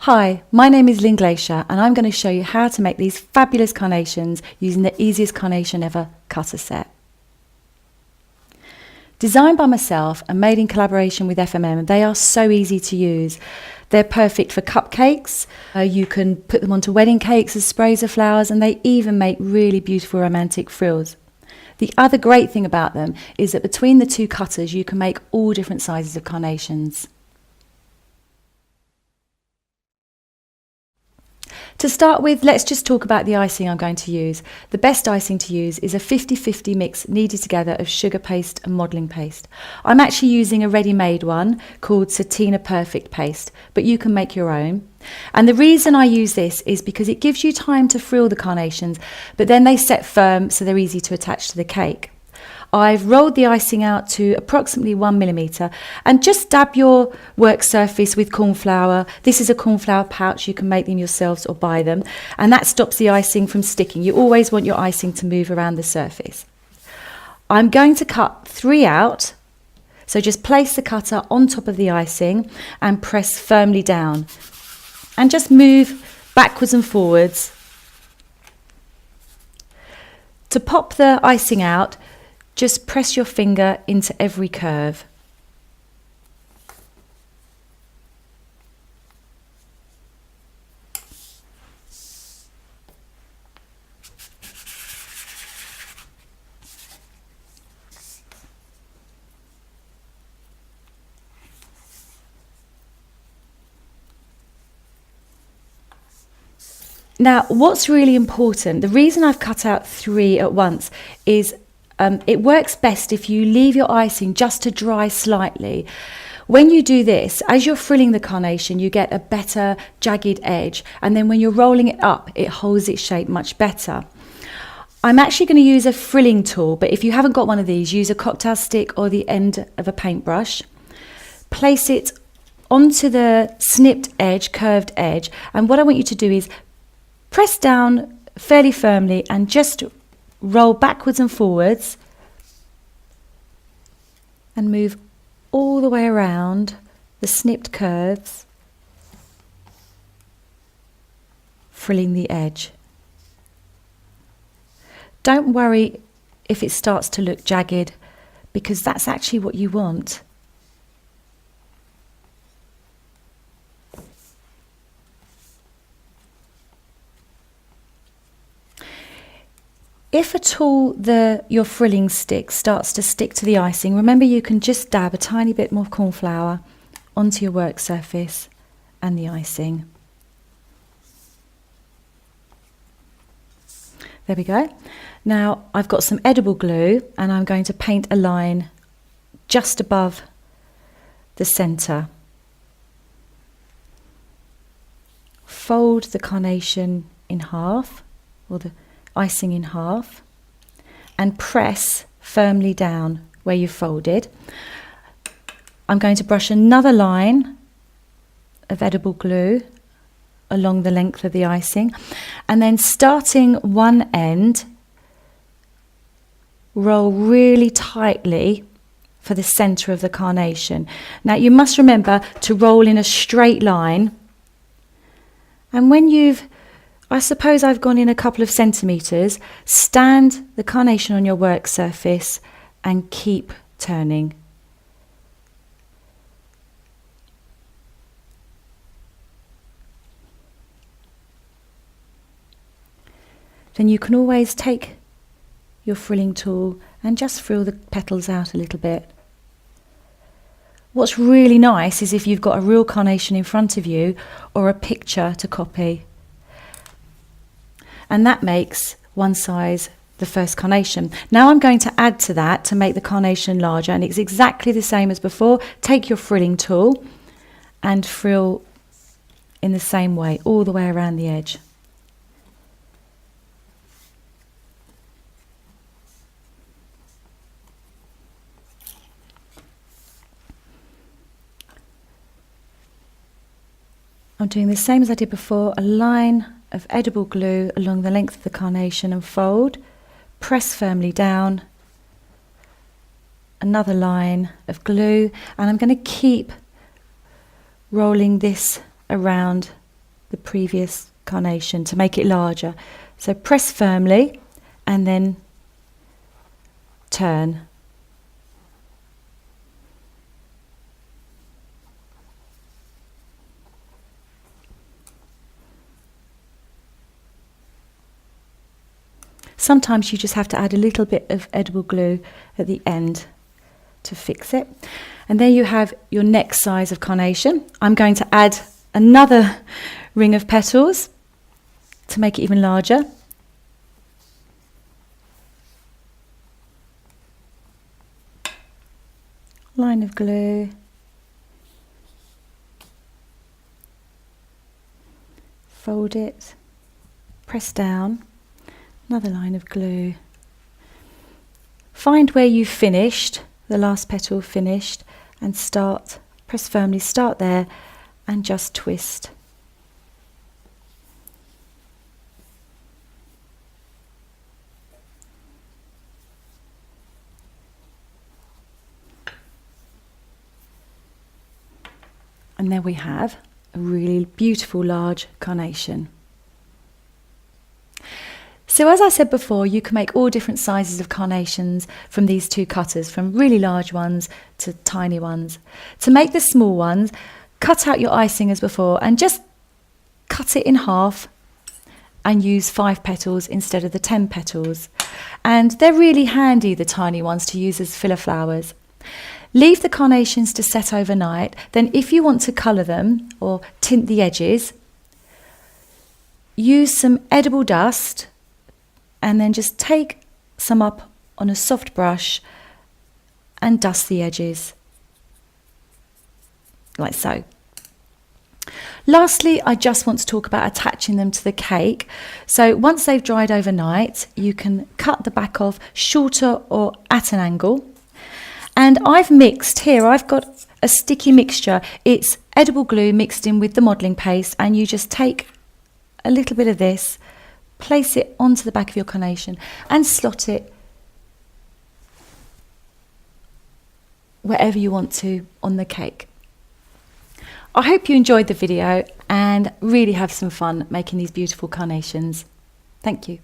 Hi, my name is Lynn Glacier and I'm going to show you how to make these fabulous carnations using the easiest carnation ever cutter set. Designed by myself and made in collaboration with FMM, they are so easy to use. They're perfect for cupcakes, you can put them onto wedding cakes as sprays of flowers, and they even make really beautiful romantic frills. The other great thing about them is that between the two cutters you can make all different sizes of carnations. To start with, let's just talk about the icing I'm going to use. The best icing to use is a 50-50 mix kneaded together of sugar paste and modelling paste. I'm actually using a ready-made one called Satina Perfect Paste, but you can make your own. And the reason I use this is because it gives you time to frill the carnations, but then they set firm so they're easy to attach to the cake. I've rolled the icing out to approximately 1 millimetre and just dab your work surface with corn flour. This is a corn flour pouch, you can make them yourselves or buy them, and that stops the icing from sticking. You always want your icing to move around the surface. I'm going to cut 3 out, so just place the cutter on top of the icing and press firmly down and just move backwards and forwards. To pop the icing out, just press your finger into every curve. Now, what's really important, the reason I've cut out 3 at once is it works best if you leave your icing just to dry slightly. When you do this, as you're frilling the carnation, you get a better jagged edge, and then when you're rolling it up, it holds its shape much better. I'm actually going to use a frilling tool, but if you haven't got one of these, use a cocktail stick or the end of a paintbrush. Place it onto the snipped edge, curved edge, and what I want you to do is press down fairly firmly and just roll backwards and forwards and move all the way around the snipped curves, frilling the edge. Don't worry if it starts to look jagged, because that's actually what you want. If at all your frilling stick starts to stick to the icing, remember you can just dab a tiny bit more corn flour onto your work surface and the icing. There we go. Now I've got some edible glue and I'm going to paint a line just above the centre. Fold the carnation in half, or the icing in half, and press firmly down where you folded. I'm going to brush another line of edible glue along the length of the icing, and then starting one end, roll really tightly for the centre of the carnation. Now you must remember to roll in a straight line, and when I suppose I've gone in a couple of centimetres, stand the carnation on your work surface and keep turning. Then you can always take your frilling tool and just frill the petals out a little bit. What's really nice is if you've got a real carnation in front of you or a picture to copy. And that makes one size the first carnation. Now I'm going to add to that to make the carnation larger, and it's exactly the same as before. Take your frilling tool and frill in the same way all the way around the edge. I'm doing the same as I did before, a line of edible glue along the length of the carnation and fold, press firmly down, another line of glue, and I'm going to keep rolling this around the previous carnation to make it larger. So press firmly and then turn. Sometimes you just have to add a little bit of edible glue at the end to fix it. And there you have your next size of carnation. I'm going to add another ring of petals to make it even larger. Line of glue. Fold it, press down. Another line of glue. Find where you've finished, the last petal finished, and start, press firmly, start there and just twist. And there we have a really beautiful large carnation. So as I said before, you can make all different sizes of carnations from these two cutters, from really large ones to tiny ones. To make the small ones, cut out your icing as before and just cut it in half and use 5 petals instead of the 10 petals. And they're really handy, the tiny ones, to use as filler flowers. Leave the carnations to set overnight. Then if you want to colour them or tint the edges, use some edible dust and then just take some up on a soft brush and dust the edges, like so. Lastly, I just want to talk about attaching them to the cake. So once they've dried overnight, you can cut the back off shorter or at an angle. And I've mixed here, I've got a sticky mixture. It's edible glue mixed in with the modelling paste, and you just take a little bit of this, place it onto the back of your carnation and slot it wherever you want to on the cake. I hope you enjoyed the video and really have some fun making these beautiful carnations. Thank you.